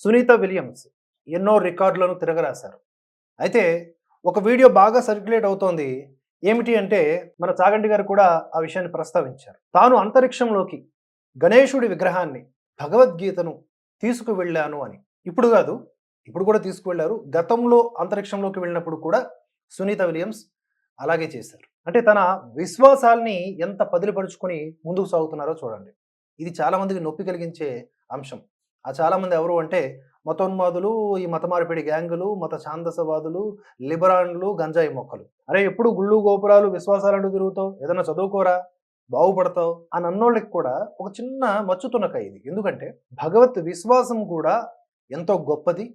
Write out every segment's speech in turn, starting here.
Sunitha Williams ఎన్నో రికార్డులను తిరగరాశారు. అయితే ఒక వీడియో బాగా సర్క్యులేట్ అవుతోంది. ఏమిటి అంటే మన చాగంటి గారు కూడా ఆ విషయాన్ని ప్రస్తావించారు. తాను అంతరిక్షంలోకి గణేశుడి విగ్రహాన్ని, భగవద్గీతను తీసుకువెళ్ళాను అని. ఇప్పుడు కాదు, ఇప్పుడు కూడా తీసుకువెళ్లారు. గతంలో అంతరిక్షంలోకి వెళ్ళినప్పుడు కూడా సునీత విలియమ్స్ అలాగే చేశారు. అంటే తన విశ్వాసాల్ని ఎంత పదిలిపరుచుకొని ముందుకు సాగుతున్నారో చూడండి. ఇది చాలా మందికి నొప్పి కలిగించే అంశం. ఆ చాలామంది ఎవరు అంటే మతోన్మాదులు, ఈ మత మార్పిడి గ్యాంగులు, మత ఛాందసవాదులు, లిబరాన్లు, గంజాయి మొక్కలు. అరే ఎప్పుడు గుళ్ళు గోపురాలు విశ్వాసాలంటూ తిరుగుతావు, ఏదైనా చదువుకోరా, బాగుపడతావు అని అన్నోళ్ళకి కూడా ఒక చిన్న మచ్చుతునక ఇది. ఎందుకంటే భగవత్ విశ్వాసం కూడా ఎంతో గొప్పది.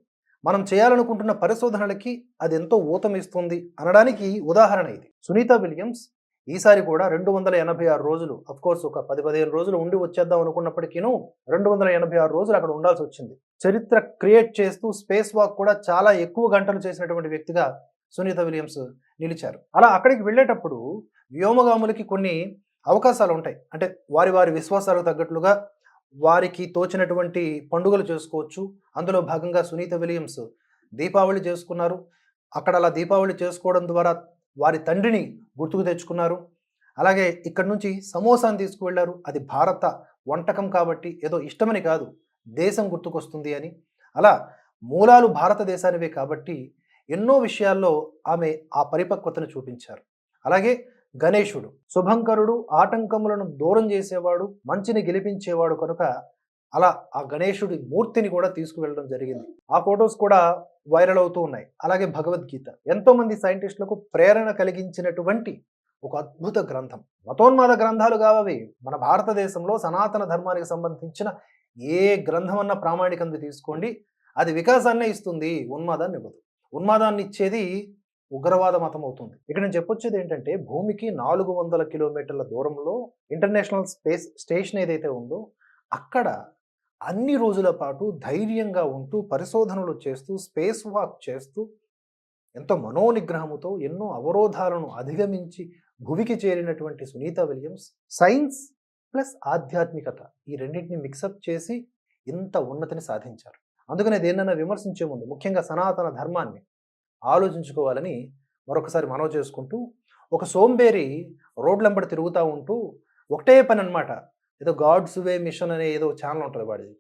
మనం చేయాలనుకుంటున్న పరిశోధనలకి అది ఎంతో ఊతమిస్తుంది అనడానికి ఉదాహరణ ఇది. సునీత విలియమ్స్ ఈసారి కూడా 286 రోజులు, అఫ్కోర్స్ ఒక 10-15 రోజులు ఉండి వచ్చేద్దాం అనుకున్నప్పటికీను 286 రోజులు అక్కడ ఉండాల్సి వచ్చింది. చరిత్ర క్రియేట్ చేస్తూ స్పేస్ వాక్ కూడా చాలా ఎక్కువ గంటలు చేసినటువంటి వ్యక్తిగా సునీత విలియమ్స్ నిలిచారు. అలా అక్కడికి వెళ్ళేటప్పుడు వ్యోమగాములకి కొన్ని అవకాశాలు ఉంటాయి. అంటే వారి వారి విశ్వాసాలకు తగ్గట్లుగా వారికి తోచినటువంటి పండుగలు చేసుకోవచ్చు. అందులో భాగంగా సునీత విలియమ్స్ దీపావళి చేసుకున్నారు. అక్కడ అలా దీపావళి చేసుకోవడం ద్వారా వారి తండ్రిని గుర్తుకు తెచ్చుకున్నారు. అలాగే ఇక్కడి నుంచి సమోసాను తీసుకువెళ్లారు. అది భారత వంటకం కాబట్టి ఏదో ఇష్టమని కాదు, దేశం గుర్తుకొస్తుంది అని. అలా మూలాలు భారతదేశానివే కాబట్టి ఎన్నో విషయాల్లో ఆమె ఆ పరిపక్వతను చూపించారు. అలాగే గణేశుడు శుభంకరుడు, ఆటంకములను దూరం చేసేవాడు, మంచిని గెలిపించేవాడు కనుక అలా ఆ గణేశుడి మూర్తిని కూడా తీసుకువెళ్ళడం జరిగింది. ఆ ఫొటోస్ కూడా వైరల్ అవుతూ ఉన్నాయి. అలాగే భగవద్గీత ఎంతో మంది సైంటిస్టులకు ప్రేరణ కలిగించినటువంటి ఒక అద్భుత గ్రంథం. మతోన్మాద గ్రంథాలు కావవి. మన భారతదేశంలో సనాతన ధర్మానికి సంబంధించిన ఏ గ్రంథం అన్న ప్రామాణికంగా తీసుకోండి, అది వికాసాన్నే ఇస్తుంది, ఉన్మాదాన్ని ఇవ్వదు. ఉన్మాదాన్ని ఇచ్చేది ఉగ్రవాద మతం అవుతుంది. ఇక్కడ నేను చెప్పొచ్చేది ఏంటంటే భూమికి 400 కిలోమీటర్ల దూరంలో ఇంటర్నేషనల్ స్పేస్ స్టేషన్ ఏదైతే ఉందో అక్కడ అన్ని రోజుల పాటు ధైర్యంగా ఉంటూ పరిశోధనలు చేస్తూ స్పేస్ వాక్ చేస్తూ ఎంతో మనోనిగ్రహముతో ఎన్నో అవరోధాలను అధిగమించి భువికి చేరినటువంటి సునీత విలియమ్స్ సైన్స్ ప్లస్ ఆధ్యాత్మికత ఈ రెండింటిని మిక్సప్ చేసి ఇంత ఉన్నతిని సాధించారు. అందుకనే దేన్నైనా విమర్శించే ముందు ముఖ్యంగా సనాతన ధర్మాన్ని ఆలోచించుకోవాలని మరొకసారి మనవి చేసుకుంటూ, ఒక సోంబేరి రోడ్లంబడి తిరుగుతూ ఉంటూ ఒకటే పని అనమాట, ఏదో గాడ్స్ వే మిషన్ అనే ఏదో ఛానల్ ఉంటుంది వాడిది.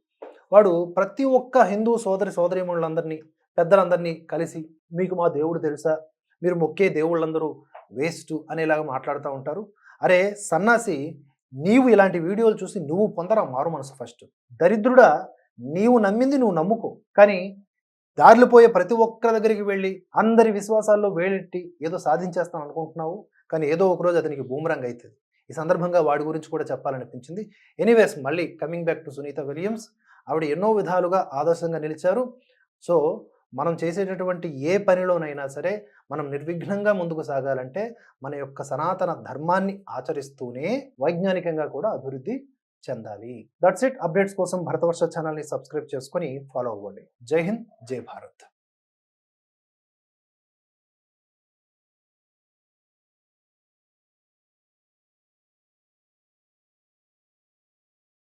వాడు ప్రతి ఒక్క హిందూ సోదరీమణులందరినీ, పెద్దలందరినీ కలిసి మీకు మా దేవుడు తెలుసా, మీరు మొక్కే దేవుళ్ళందరూ వేస్ట్ అనేలాగా మాట్లాడుతూ ఉంటారు. అరే సన్నాసి, నీవు ఇలాంటి వీడియోలు చూసి నువ్వు పొందరా మారు మనసు. ఫస్ట్ దరిద్రుడా, నీవు నమ్మింది నువ్వు నమ్ముకో, కానీ దారిలో పోయే ప్రతి ఒక్కరి దగ్గరికి వెళ్ళి అందరి విశ్వాసాల్లో వేలెట్టి ఏదో సాధించేస్తాను అనుకుంటున్నావు, కానీ ఏదో ఒకరోజు అతనికి బూమరంగ్ అవుతుంది. ఈ సందర్భంగా వాడి గురించి కూడా చెప్పాలనిపించింది. ఎనీవేస్, మళ్ళీ coming back to Sunita Williams, ఆవిడ ఎన్నో విధాలుగా ఆదర్శంగా నిలిచారు. సో మనం చేసేటటువంటి ఏ పనిలోనైనా సరే మనం నిర్విఘ్నంగా ముందుకు సాగాలంటే మన యొక్క సనాతన ధర్మాన్ని ఆచరిస్తూనే వైజ్ఞానికంగా కూడా అభివృద్ధి చెందాలి. That's it. అప్డేట్స్ కోసం భరతవర్ష ఛానల్ని సబ్స్క్రైబ్ చేసుకొని ఫాలో అవ్వండి. జై హింద్, జై భారత్.